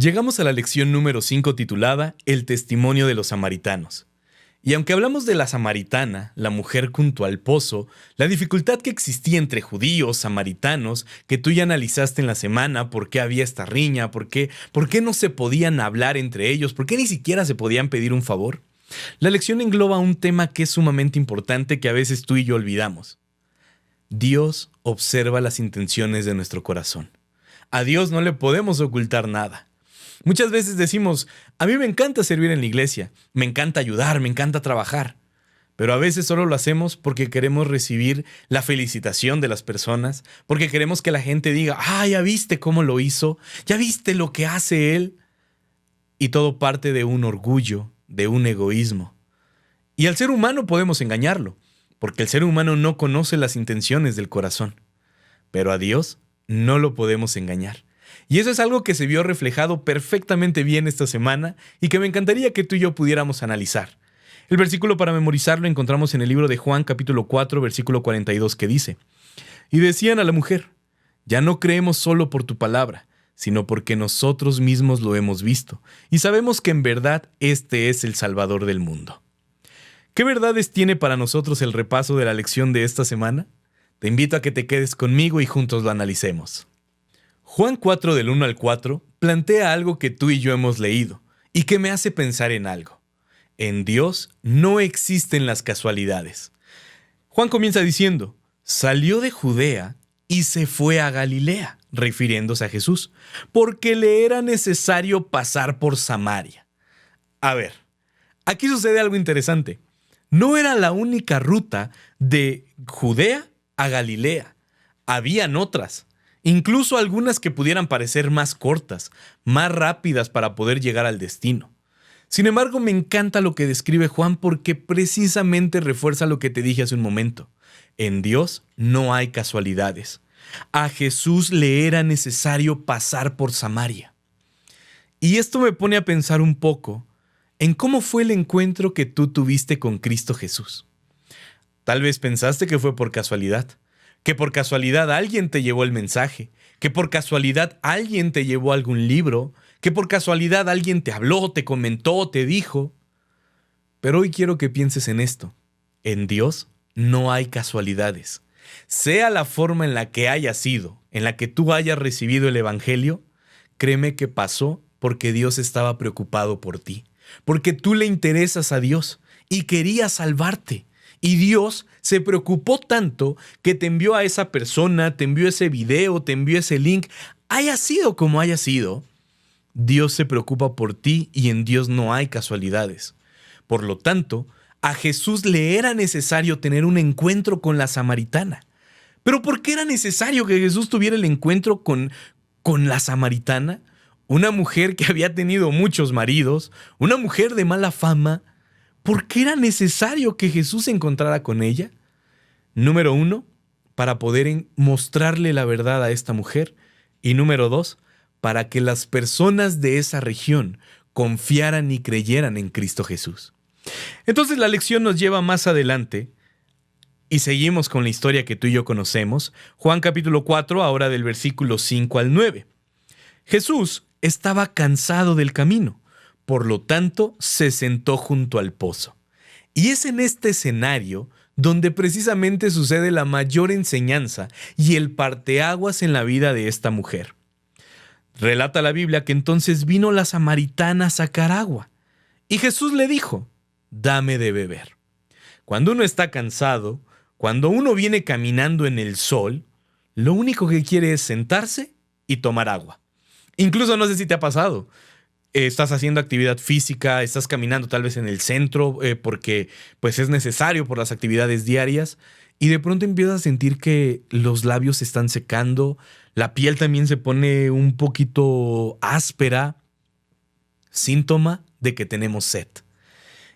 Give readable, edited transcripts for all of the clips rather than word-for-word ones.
Llegamos a la lección número 5 titulada El testimonio de los samaritanos. Y aunque hablamos de la samaritana, la mujer junto al pozo, la dificultad que existía entre judíos, samaritanos, que tú ya analizaste en la semana, por qué había esta riña, por qué no se podían hablar entre ellos, por qué ni siquiera se podían pedir un favor. La lección engloba un tema que es sumamente importante que a veces tú y yo olvidamos. Dios observa las intenciones de nuestro corazón. A Dios no le podemos ocultar nada. Muchas veces decimos, a mí me encanta servir en la iglesia, me encanta ayudar, me encanta trabajar. Pero a veces solo lo hacemos porque queremos recibir la felicitación de las personas, porque queremos que la gente diga, ya viste cómo lo hizo, ya viste lo que hace él. Y todo parte de un orgullo, de un egoísmo. Y al ser humano podemos engañarlo, porque el ser humano no conoce las intenciones del corazón. Pero a Dios no lo podemos engañar. Y eso es algo que se vio reflejado perfectamente bien esta semana y que me encantaría que tú y yo pudiéramos analizar. El versículo para memorizarlo encontramos en el libro de Juan capítulo 4 versículo 42 que dice: Y decían a la mujer, ya no creemos solo por tu palabra, sino porque nosotros mismos lo hemos visto y sabemos que en verdad este es el Salvador del mundo. ¿Qué verdades tiene para nosotros el repaso de la lección de esta semana? Te invito a que te quedes conmigo y juntos lo analicemos. Juan 4 del 1 al 4 plantea algo que tú y yo hemos leído y que me hace pensar en algo. En Dios no existen las casualidades. Juan comienza diciendo, salió de Judea y se fue a Galilea, refiriéndose a Jesús, porque le era necesario pasar por Samaria. A ver, aquí sucede algo interesante. No era la única ruta de Judea a Galilea. Habían otras. Incluso algunas que pudieran parecer más cortas, más rápidas para poder llegar al destino. Sin embargo, me encanta lo que describe Juan porque precisamente refuerza lo que te dije hace un momento. En Dios no hay casualidades. A Jesús le era necesario pasar por Samaria. Y esto me pone a pensar un poco en cómo fue el encuentro que tú tuviste con Cristo Jesús. Tal vez pensaste que fue por casualidad. Que por casualidad alguien te llevó el mensaje, que por casualidad alguien te llevó algún libro, que por casualidad alguien te habló, te comentó, te dijo. Pero hoy quiero que pienses en esto. En Dios no hay casualidades. Sea la forma en la que haya sido, en la que tú hayas recibido el Evangelio, créeme que pasó porque Dios estaba preocupado por ti, porque tú le interesas a Dios y quería salvarte. Y Dios se preocupó tanto que te envió a esa persona, te envió ese video, te envió ese link. Haya sido como haya sido, Dios se preocupa por ti y en Dios no hay casualidades. Por lo tanto, a Jesús le era necesario tener un encuentro con la samaritana. ¿Pero por qué era necesario que Jesús tuviera el encuentro con la samaritana? Una mujer que había tenido muchos maridos, una mujer de mala fama. ¿Por qué era necesario que Jesús se encontrara con ella? Número 1, para poder mostrarle la verdad a esta mujer. Y número 2, para que las personas de esa región confiaran y creyeran en Cristo Jesús. Entonces la lección nos lleva más adelante y seguimos con la historia que tú y yo conocemos. Juan capítulo 4, ahora del versículo 5 al 9. Jesús estaba cansado del camino. Por lo tanto, se sentó junto al pozo. Y es en este escenario donde precisamente sucede la mayor enseñanza y el parteaguas en la vida de esta mujer. Relata la Biblia que entonces vino la samaritana a sacar agua. Y Jesús le dijo, dame de beber. Cuando uno está cansado, cuando uno viene caminando en el sol, lo único que quiere es sentarse y tomar agua. Incluso no sé si te ha pasado. Estás haciendo actividad física, estás caminando tal vez en el centro porque pues es necesario por las actividades diarias y de pronto empiezas a sentir que los labios se están secando, la piel también se pone un poquito áspera, síntoma de que tenemos sed.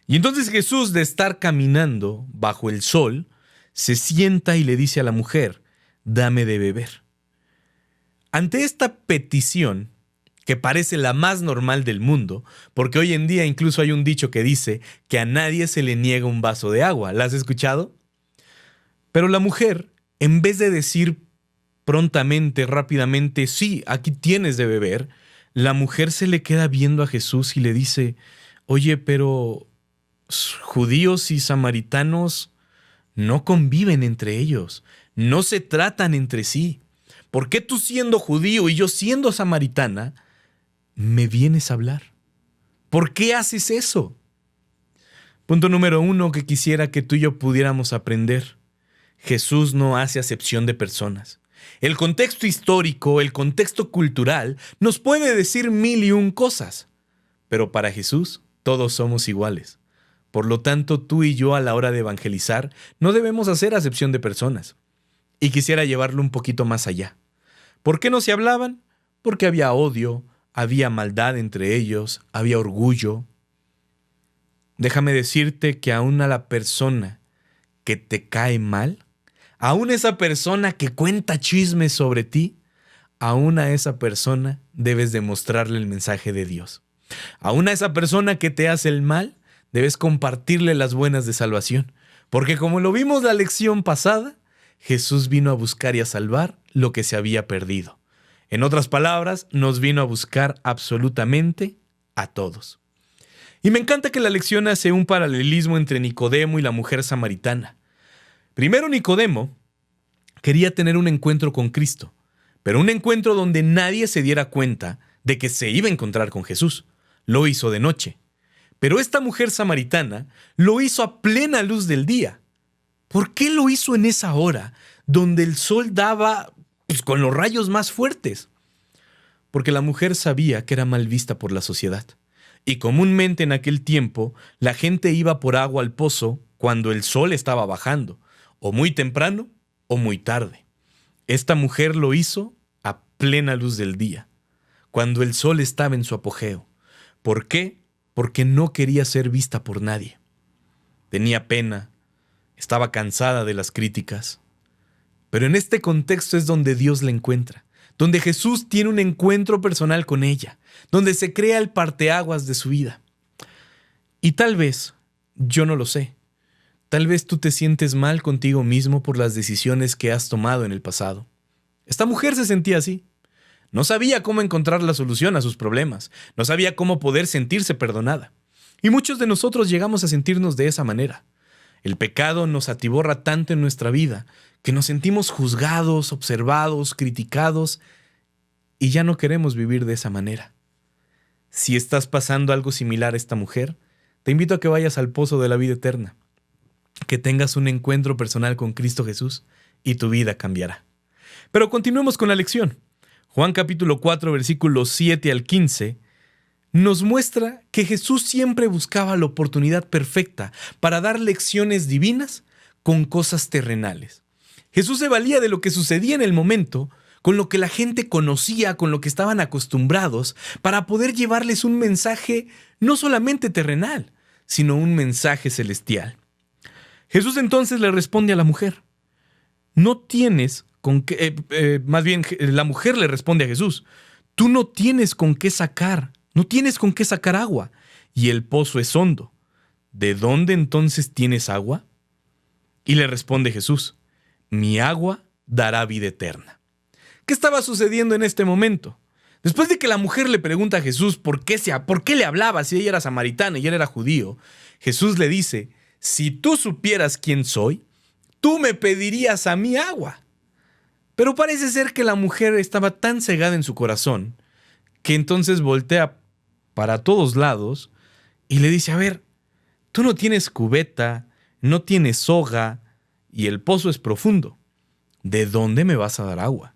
Y entonces Jesús, de estar caminando bajo el sol, se sienta y le dice a la mujer, dame de beber. Ante esta petición, que parece la más normal del mundo, porque hoy en día incluso hay un dicho que dice que a nadie se le niega un vaso de agua. ¿La has escuchado? Pero la mujer, en vez de decir prontamente, rápidamente, sí, aquí tienes de beber, La mujer se le queda viendo a Jesús y le dice, oye, pero judíos y samaritanos no conviven entre ellos, no se tratan entre sí. ¿Por qué tú siendo judío y yo siendo samaritana, me vienes a hablar? ¿Por qué haces eso? Punto número 1 que quisiera que tú y yo pudiéramos aprender. Jesús no hace acepción de personas. El contexto histórico, el contexto cultural, nos puede decir 1001 cosas. Pero para Jesús, todos somos iguales. Por lo tanto, tú y yo a la hora de evangelizar, no debemos hacer acepción de personas. Y quisiera llevarlo un poquito más allá. ¿Por qué no se hablaban? Porque había odio, había maldad entre ellos, había orgullo. Déjame decirte que aún a la persona que te cae mal, aún esa persona que cuenta chismes sobre ti, aún a esa persona debes demostrarle el mensaje de Dios. Aún a esa persona que te hace el mal, debes compartirle las buenas de salvación. Porque como lo vimos la lección pasada, Jesús vino a buscar y a salvar lo que se había perdido. En otras palabras, nos vino a buscar absolutamente a todos. Y me encanta que la lección hace un paralelismo entre Nicodemo y la mujer samaritana. Primero, Nicodemo quería tener un encuentro con Cristo, pero un encuentro donde nadie se diera cuenta de que se iba a encontrar con Jesús. Lo hizo de noche. Pero esta mujer samaritana lo hizo a plena luz del día. ¿Por qué lo hizo en esa hora, donde el sol daba con los rayos más fuertes? Porque la mujer sabía que era mal vista por la sociedad. Y comúnmente en aquel tiempo, la gente iba por agua al pozo cuando el sol estaba bajando, o muy temprano o muy tarde. Esta mujer lo hizo a plena luz del día, cuando el sol estaba en su apogeo. ¿Por qué? Porque no quería ser vista por nadie. Tenía pena, estaba cansada de las críticas. Pero en este contexto es donde Dios la encuentra, donde Jesús tiene un encuentro personal con ella, donde se crea el parteaguas de su vida. Y tal vez, yo no lo sé, tal vez tú te sientes mal contigo mismo por las decisiones que has tomado en el pasado. Esta mujer se sentía así. No sabía cómo encontrar la solución a sus problemas, no sabía cómo poder sentirse perdonada. Y muchos de nosotros llegamos a sentirnos de esa manera. El pecado nos atiborra tanto en nuestra vida que nos sentimos juzgados, observados, criticados y ya no queremos vivir de esa manera. Si estás pasando algo similar a esta mujer, te invito a que vayas al pozo de la vida eterna, que tengas un encuentro personal con Cristo Jesús y tu vida cambiará. Pero continuemos con la lección. Juan capítulo 4, versículos 7 al 15, nos muestra que Jesús siempre buscaba la oportunidad perfecta para dar lecciones divinas con cosas terrenales. Jesús se valía de lo que sucedía en el momento, con lo que la gente conocía, con lo que estaban acostumbrados, para poder llevarles un mensaje no solamente terrenal, sino un mensaje celestial. Jesús entonces le responde a la mujer, no tienes con qué, la mujer le responde a Jesús, tú no tienes con qué sacar, no tienes con qué sacar agua, y el pozo es hondo. ¿De dónde entonces tienes agua? Y le responde Jesús, mi agua dará vida eterna. ¿Qué estaba sucediendo en este momento? Después de que la mujer le pregunta a Jesús por qué le hablaba si ella era samaritana y él era judío, Jesús le dice, si tú supieras quién soy, tú me pedirías a mí agua. Pero parece ser que la mujer estaba tan cegada en su corazón que entonces voltea para todos lados y le dice, a ver, tú no tienes cubeta, no tienes soga y el pozo es profundo. ¿De dónde me vas a dar agua?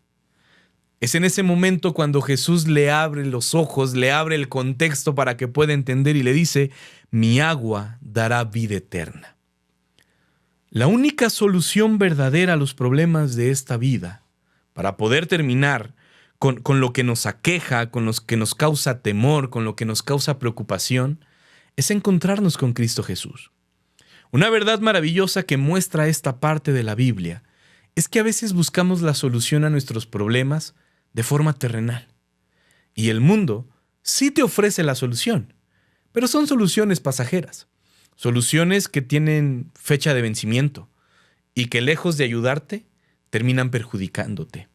Es en ese momento cuando Jesús le abre los ojos, le abre el contexto para que pueda entender y le dice, mi agua dará vida eterna. La única solución verdadera a los problemas de esta vida, para poder terminar con lo que nos aqueja, con lo que nos causa temor, con lo que nos causa preocupación, es encontrarnos con Cristo Jesús. Una verdad maravillosa que muestra esta parte de la Biblia es que a veces buscamos la solución a nuestros problemas de forma terrenal. Y el mundo sí te ofrece la solución, pero son soluciones pasajeras, soluciones que tienen fecha de vencimiento y que lejos de ayudarte, terminan perjudicándote.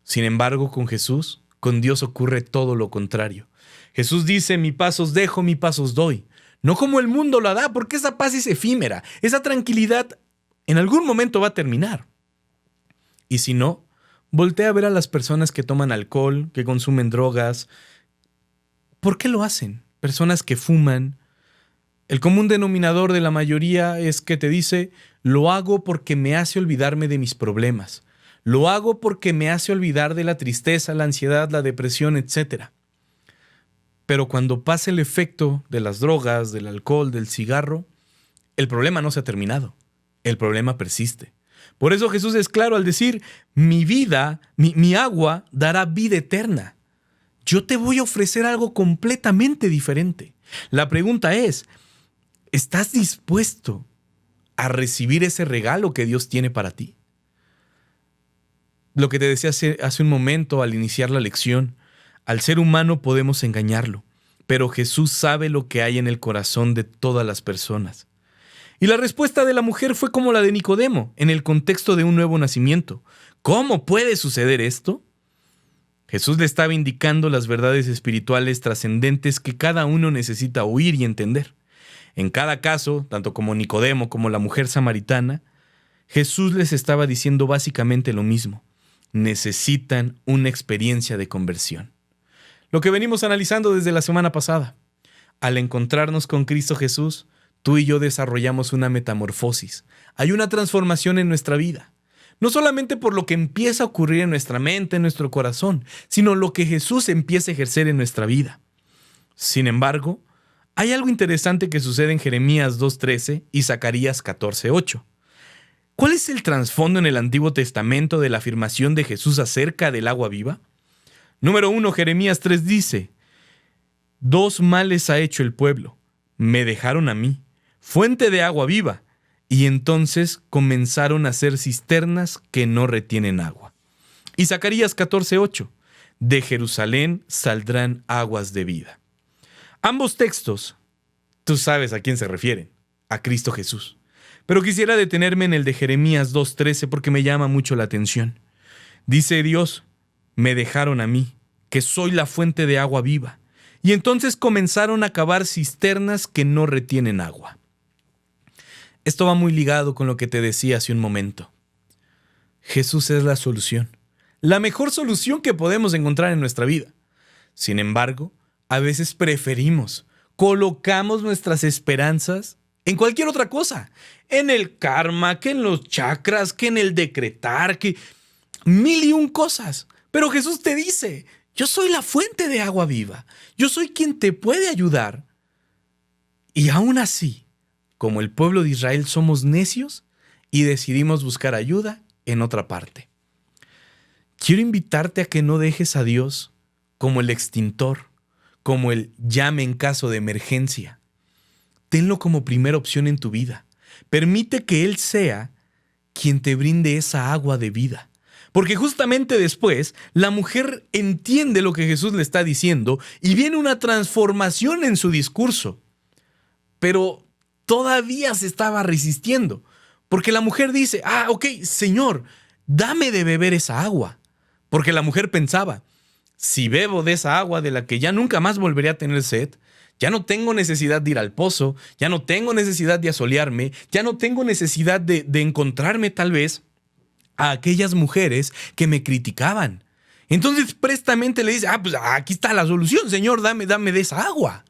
Sin embargo, con Jesús, Con Dios ocurre todo lo contrario. Jesús dice, mi paz os dejo, mi paz os doy. No como el mundo la da, porque esa paz es efímera. Esa tranquilidad en algún momento va a terminar. Y si no, voltea a ver a las personas que toman alcohol, que consumen drogas. ¿Por qué lo hacen? Personas que fuman. El común denominador de la mayoría es que te dice, lo hago porque me hace olvidarme de mis problemas. Lo hago porque me hace olvidar de la tristeza, la ansiedad, la depresión, etc. Pero cuando pasa el efecto de las drogas, del alcohol, del cigarro, el problema no se ha terminado. El problema persiste. Por eso Jesús es claro al decir, mi vida, mi agua dará vida eterna. Yo te voy a ofrecer algo completamente diferente. La pregunta es, ¿estás dispuesto a recibir ese regalo que Dios tiene para ti? Lo que te decía hace un momento al iniciar la lección, al ser humano podemos engañarlo, pero Jesús sabe lo que hay en el corazón de todas las personas. Y la respuesta de la mujer fue como la de Nicodemo, en el contexto de un nuevo nacimiento. ¿Cómo puede suceder esto? Jesús le estaba indicando las verdades espirituales trascendentes que cada uno necesita oír y entender. En cada caso, tanto como Nicodemo como la mujer samaritana, Jesús les estaba diciendo básicamente lo mismo. Necesitan una experiencia de conversión. Lo que venimos analizando desde la semana pasada. Al encontrarnos con Cristo Jesús, tú y yo desarrollamos una metamorfosis. Hay una transformación en nuestra vida. No solamente por lo que empieza a ocurrir en nuestra mente, en nuestro corazón, sino lo que Jesús empieza a ejercer en nuestra vida. Sin embargo, hay algo interesante que sucede en Jeremías 2:13 y Zacarías 14:8. ¿Cuál es el trasfondo en el Antiguo Testamento de la afirmación de Jesús acerca del agua viva? Número 1, Jeremías 3 dice, dos males ha hecho el pueblo. Me dejaron a mí, fuente de agua viva, y entonces comenzaron a hacer cisternas que no retienen agua. Y Zacarías 14:8, de Jerusalén saldrán aguas de vida. Ambos textos, tú sabes a quién se refieren, a Cristo Jesús. Pero quisiera detenerme en el de Jeremías 2:13 porque me llama mucho la atención. Dice Dios, me dejaron a mí, que soy la fuente de agua viva. Y entonces comenzaron a cavar cisternas que no retienen agua. Esto va muy ligado con lo que te decía hace un momento. Jesús es la solución, la mejor solución que podemos encontrar en nuestra vida. Sin embargo, a veces colocamos nuestras esperanzas en cualquier otra cosa, en el karma, que en los chakras, que en el decretar, que mil y un cosas. Pero Jesús te dice, yo soy la fuente de agua viva, yo soy quien te puede ayudar. Y aún así, como el pueblo de Israel, somos necios y decidimos buscar ayuda en otra parte. Quiero invitarte a que no dejes a Dios como el extintor, como el llame en caso de emergencia. Tenlo como primera opción en tu vida. Permite que Él sea quien te brinde esa agua de vida. Porque justamente después, la mujer entiende lo que Jesús le está diciendo y viene una transformación en su discurso. Pero todavía se estaba resistiendo. Porque la mujer dice, ok, Señor, dame de beber esa agua. Porque la mujer pensaba, si bebo de esa agua de la que ya nunca más volveré a tener sed, ya no tengo necesidad de ir al pozo, ya no tengo necesidad de asolearme, ya no tengo necesidad de encontrarme tal vez a aquellas mujeres que me criticaban. Entonces prestamente le dice, pues aquí está la solución, Señor, dame de esa agua.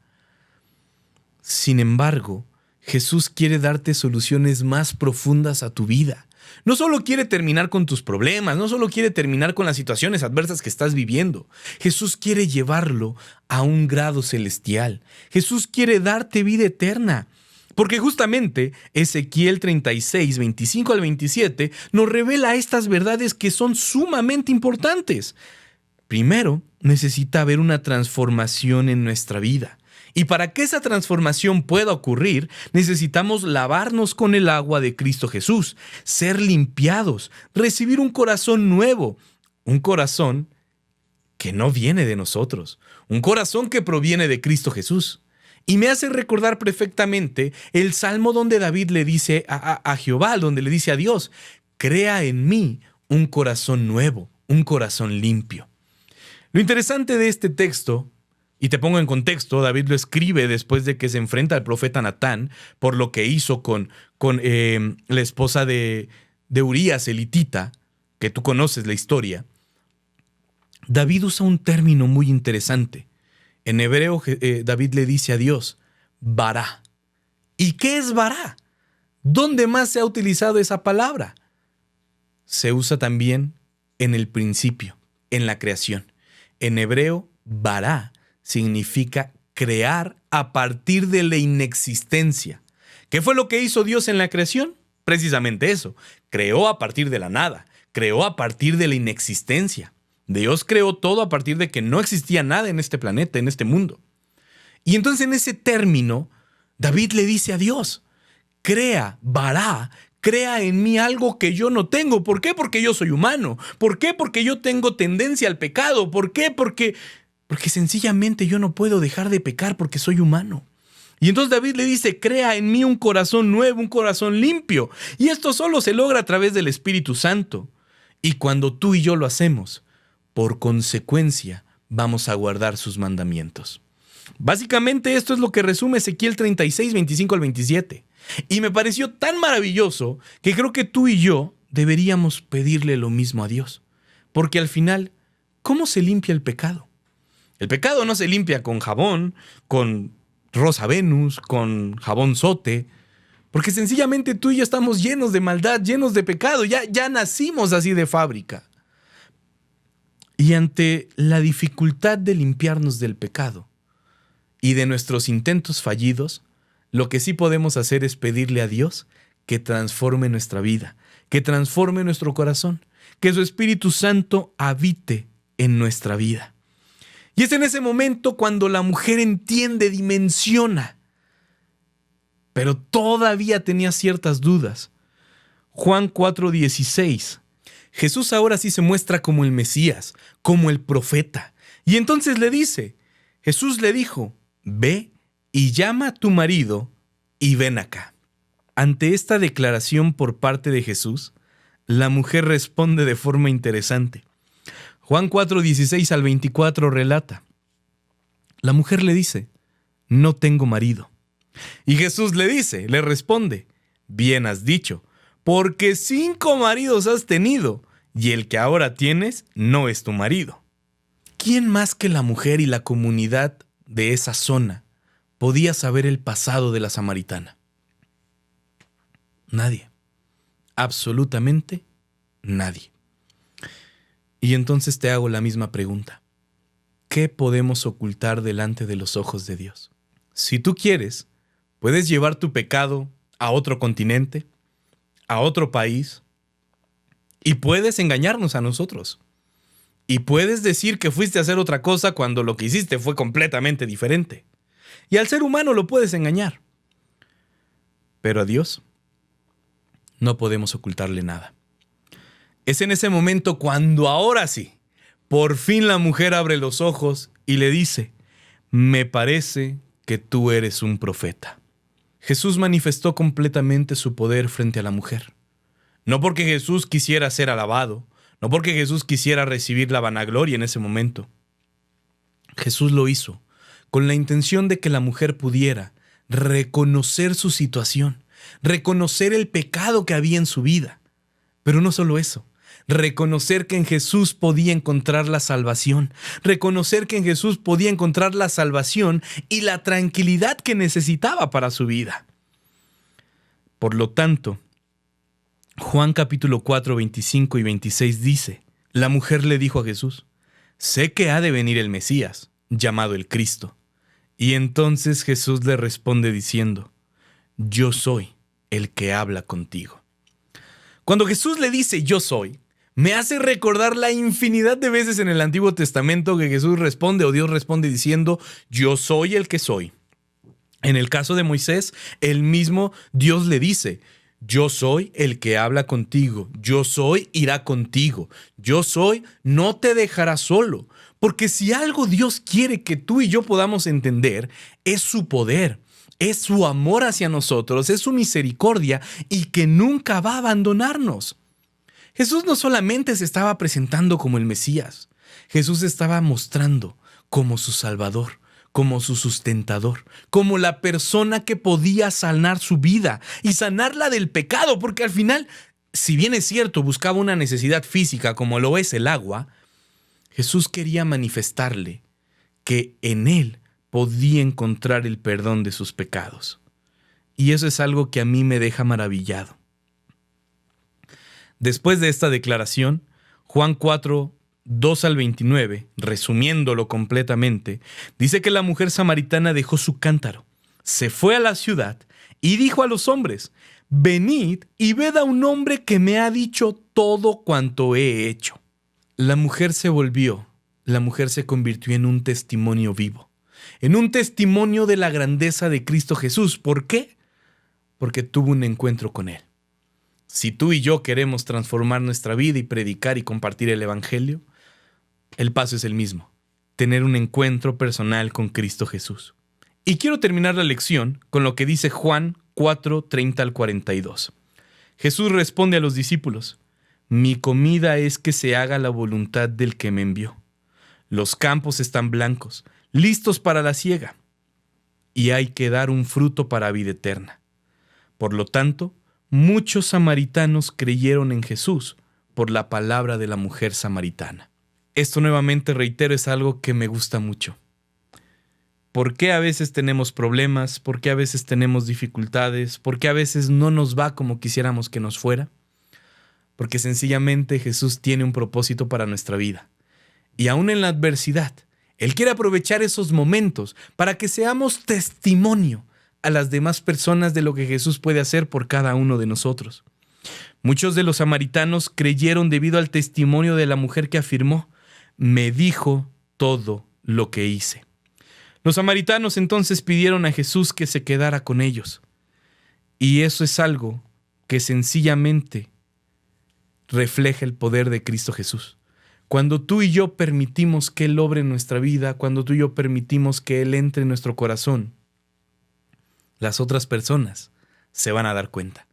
Sin embargo, Jesús quiere darte soluciones más profundas a tu vida. No solo quiere terminar con tus problemas, no solo quiere terminar con las situaciones adversas que estás viviendo. Jesús quiere llevarlo a un grado celestial. Jesús quiere darte vida eterna. Porque justamente Ezequiel 36, 25 al 27 nos revela estas verdades que son sumamente importantes. Primero, necesita haber una transformación en nuestra vida. Y para que esa transformación pueda ocurrir, necesitamos lavarnos con el agua de Cristo Jesús, ser limpiados, recibir un corazón nuevo, un corazón que no viene de nosotros, un corazón que proviene de Cristo Jesús. Y me hace recordar perfectamente el salmo donde David le dice a Jehová, donde le dice a Dios, crea en mí un corazón nuevo, un corazón limpio. Lo interesante de este texto, y te pongo en contexto, David lo escribe después de que se enfrenta al profeta Natán por lo que hizo con la esposa de Urías, elitita, que tú conoces la historia. David usa un término muy interesante. En hebreo, David le dice a Dios, vará. ¿Y qué es vará? ¿Dónde más se ha utilizado esa palabra? Se usa también en el principio, en la creación. En hebreo, vará significa crear a partir de la inexistencia. ¿Qué fue lo que hizo Dios en la creación? Precisamente eso. Creó a partir de la nada. Creó a partir de la inexistencia. Dios creó todo a partir de que no existía nada en este planeta, en este mundo. Y entonces en ese término, David le dice a Dios, crea, vará, crea en mí algo que yo no tengo. ¿Por qué? Porque yo soy humano. ¿Por qué? Porque yo tengo tendencia al pecado. ¿Por qué? Porque sencillamente yo no puedo dejar de pecar porque soy humano. Y entonces David le dice, crea en mí un corazón nuevo, un corazón limpio. Y esto solo se logra a través del Espíritu Santo. Y cuando tú y yo lo hacemos, por consecuencia, vamos a guardar sus mandamientos. Básicamente esto es lo que resume Ezequiel 36, 25 al 27. Y me pareció tan maravilloso que creo que tú y yo deberíamos pedirle lo mismo a Dios. Porque al final, ¿cómo se limpia el pecado? El pecado no se limpia con jabón, con Rosa Venus, con jabón Sote, porque sencillamente tú y yo estamos llenos de maldad, llenos de pecado, ya nacimos así de fábrica. Y ante la dificultad de limpiarnos del pecado y de nuestros intentos fallidos, lo que sí podemos hacer es pedirle a Dios que transforme nuestra vida, que transforme nuestro corazón, que su Espíritu Santo habite en nuestra vida. Y es en ese momento cuando la mujer entiende, dimensiona, pero todavía tenía ciertas dudas. Juan 4:16. Jesús ahora sí se muestra como el Mesías, como el profeta. Y entonces Jesús le dijo, ve y llama a tu marido y ven acá. Ante esta declaración por parte de Jesús, la mujer responde de forma interesante. Juan 4:16 al 24 relata. La mujer le dice, no tengo marido. Y Jesús le responde, bien has dicho, porque 5 maridos has tenido, y el que ahora tienes no es tu marido. ¿Quién más que la mujer y la comunidad de esa zona podía saber el pasado de la samaritana? Nadie. Absolutamente nadie. Y entonces te hago la misma pregunta. ¿Qué podemos ocultar delante de los ojos de Dios? Si tú quieres, puedes llevar tu pecado a otro continente, a otro país, y puedes engañarnos a nosotros. Y puedes decir que fuiste a hacer otra cosa cuando lo que hiciste fue completamente diferente. Y al ser humano lo puedes engañar. Pero a Dios no podemos ocultarle nada. Es en ese momento cuando ahora sí, por fin la mujer abre los ojos y le dice, me parece que tú eres un profeta. Jesús manifestó completamente su poder frente a la mujer. No porque Jesús quisiera ser alabado, no porque Jesús quisiera recibir la vanagloria en ese momento. Jesús lo hizo con la intención de que la mujer pudiera reconocer su situación, reconocer el pecado que había en su vida. Pero no solo eso, reconocer que en Jesús podía encontrar la salvación, reconocer que en Jesús podía encontrar la salvación y la tranquilidad que necesitaba para su vida. Por lo tanto, Juan capítulo 4, 25 y 26 dice, la mujer le dijo a Jesús, sé que ha de venir el Mesías, llamado el Cristo. Y entonces Jesús le responde diciendo, yo soy el que habla contigo. Cuando Jesús le dice yo soy, me hace recordar la infinidad de veces en el Antiguo Testamento que Jesús responde o Dios responde diciendo yo soy el que soy. En el caso de Moisés, el mismo Dios le dice, yo soy el que habla contigo, yo soy irá contigo, yo soy no te dejará solo. Porque si algo Dios quiere que tú y yo podamos entender, es su poder, es su amor hacia nosotros, es su misericordia y que nunca va a abandonarnos. Jesús no solamente se estaba presentando como el Mesías, Jesús estaba mostrando como su Salvador, como su sustentador, como la persona que podía sanar su vida y sanarla del pecado, porque al final, si bien es cierto, buscaba una necesidad física como lo es el agua, Jesús quería manifestarle que en él podía encontrar el perdón de sus pecados. Y eso es algo que a mí me deja maravillado. Después de esta declaración, Juan 4, 2 al 29, resumiéndolo completamente, dice que la mujer samaritana dejó su cántaro, se fue a la ciudad y dijo a los hombres: venid y ved a un hombre que me ha dicho todo cuanto he hecho. La mujer se convirtió en un testimonio vivo, en un testimonio de la grandeza de Cristo Jesús. ¿Por qué? Porque tuvo un encuentro con Él. Si tú y yo queremos transformar nuestra vida y predicar y compartir el Evangelio, el paso es el mismo: tener un encuentro personal con Cristo Jesús. Y quiero terminar la lección con lo que dice Juan 4, 30 al 42. Jesús responde a los discípulos: mi comida es que se haga la voluntad del que me envió. Los campos están blancos, listos para la siega, y hay que dar un fruto para vida eterna. Por lo tanto, muchos samaritanos creyeron en Jesús por la palabra de la mujer samaritana. Esto, nuevamente reitero, es algo que me gusta mucho. ¿Por qué a veces tenemos problemas? ¿Por qué a veces tenemos dificultades? ¿Por qué a veces no nos va como quisiéramos que nos fuera? Porque sencillamente Jesús tiene un propósito para nuestra vida. Y aún en la adversidad, Él quiere aprovechar esos momentos para que seamos testimonio a las demás personas de lo que Jesús puede hacer por cada uno de nosotros. Muchos de los samaritanos creyeron debido al testimonio de la mujer que afirmó: me dijo todo lo que hice. Los samaritanos entonces pidieron a Jesús que se quedara con ellos. Y eso es algo que sencillamente refleja el poder de Cristo Jesús. Cuando tú y yo permitimos que Él obre en nuestra vida, cuando tú y yo permitimos que Él entre en nuestro corazón, las otras personas se van a dar cuenta.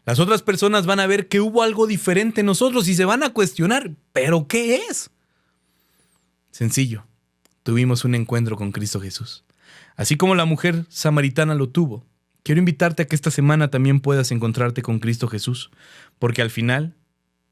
Las otras personas van a ver que hubo algo diferente en nosotros y se van a cuestionar: ¿pero qué es? Sencillo, tuvimos un encuentro con Cristo Jesús. Así como la mujer samaritana lo tuvo, quiero invitarte a que esta semana también puedas encontrarte con Cristo Jesús, porque al final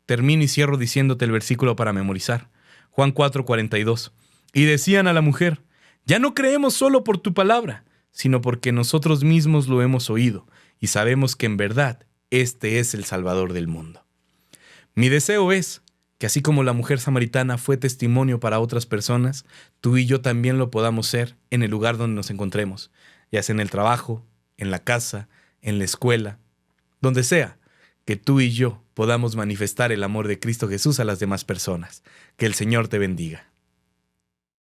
termino y cierro diciéndote el versículo para memorizar. Juan 4, 42. Y decían a la mujer: ya no creemos solo por tu palabra, sino porque nosotros mismos lo hemos oído y sabemos que en verdad este es el Salvador del mundo. Mi deseo es que así como la mujer samaritana fue testimonio para otras personas, tú y yo también lo podamos ser en el lugar donde nos encontremos, ya sea en el trabajo, en la casa, en la escuela, donde sea, que tú y yo podamos manifestar el amor de Cristo Jesús a las demás personas. Que el Señor te bendiga.